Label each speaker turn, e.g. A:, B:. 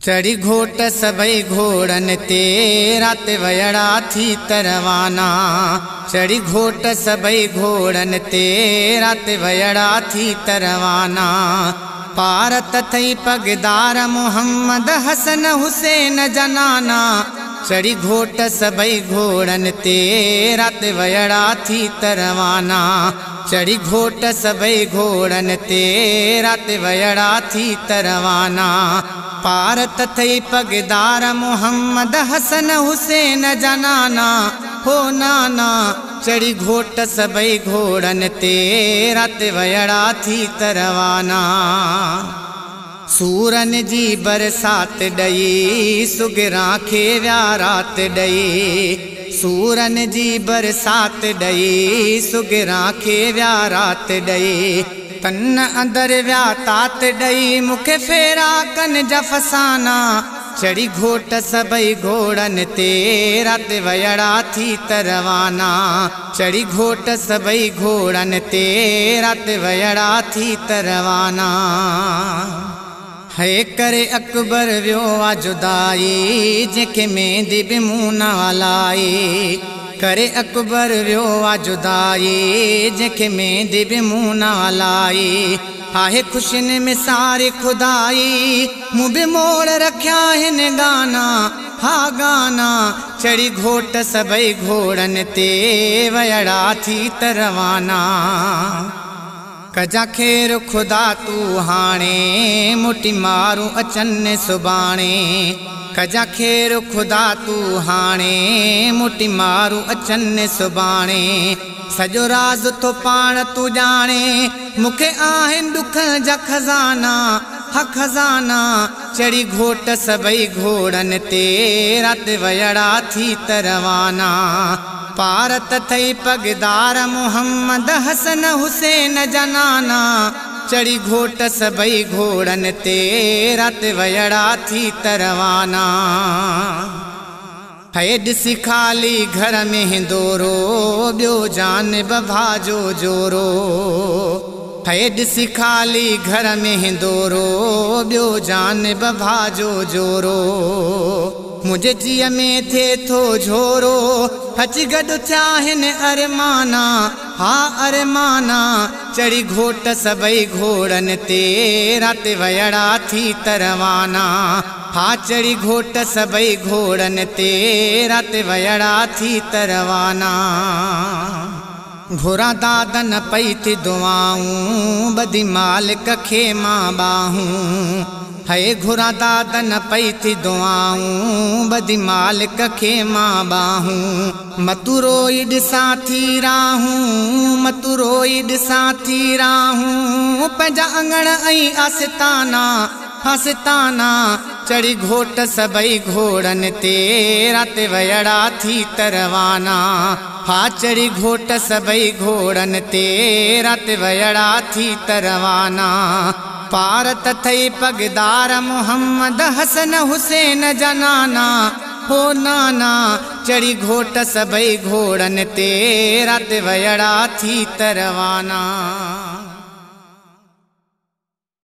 A: चढ़ी घोट सभई घोड़न ते रात वयड़ा थी तरवाना। चढ़ी घोट सभई घोड़न ते रात वयड़ा थी तरवाना। पारत थई पगदार मोहम्मद हसन हुसैन जनाना। चढ़ी घोट सभई घोड़न ते रात वयड़ा थी तरवाना। चढ़ी घोट सभई घोड़न ते रात वयड़ा थी तरवाना। पारत थई पगदार मोहम्मद हसन हुसैन जनाना। हो नाना चढ़ी घोट सभई घोड़न ते रात वयड़ा थी तरवाना। सूरन जी बरसात डई सुगरा खे व्या रात डई। सूरन जी बरसात डई सुगरा खे व्या रात डई। तन अंदर व्या तात डई मुखे फेरा कन जा फसाना। चढ़ी घोट सभई घोड़न ते रात वयड़ा थी तरवाना। चढ़ी घोट सभई घोड़न ते रात वयड़ा थी तरवाना। है करे अकबर व्यो आ जुदाई जेके मेंदी बि मुंह न हलाई। करे अकबर व्यो आ जुदाई जेके मेंदी बि मुंह न हलाई। आहे खुशिन में सारे खुदाई मुँह बि मोड़ रखिया हिन गाना। हा गाना चढ़ी घोट सभई घोड़न ते वयड़ा थी तरवाना। कजा खेर खुदा तू हाणे मुटी मारू अचन सुबाणे। कजा खेर खुदा तू हाणे मुटी मारू अचन सुबाणे। सजो राज तो पाण तू जाने मुखे आहिन दुख जा खजाना। हा खजाना चढ़ी घोट सभई घोड़न ते रात वयड़ा थी तरवाना। पारत थई पगदार मोहम्मद हसन हुसैन जनाना। चढ़ी घोट सभई घोड़न ते रात वयड़ा थी तरवाना। है ॾिसी खाली घर में हिंदोरो ॿियो जान बभा जो जोरो। है ॾिसी खाली घर में हिंदोरो ॿियो जान बभा जो जोरो। मुझे जीअ में थे थो झोरो अच गॾु थिया हिन अरमाना। हा अरमाना चढ़ी घोट सभई घोड़न ते रात वयड़ा थी तरवाना। हा चढ़ी घोट सभई घोड़न ते रात वयड़ा थी तरवाना। घोरा दादन पई थी दुआऊं बदी मालिक खे मां बाहूं। है घुरा दादन पई थी दुआऊं बदी मालिक खे मां बाहूं। मतु रोई ॾिसां थी राहूं मतु रोई ॾिसां थी राहूं। पंहिंजा अंगण ऐं आस्ताना आस्ताना चढ़ी घोट सभई घोड़न ते रात वयड़ा थी तरवाना। हा चढ़ी घोट सभई घोड़न ते रात वयड़ा थी तरवाना। पारत थई पगदार मोहम्मद हसन हुसैन जनाना। हो नाना चढ़ी घोट सभई घोड़न ते रात वयड़ा थी तरवाना।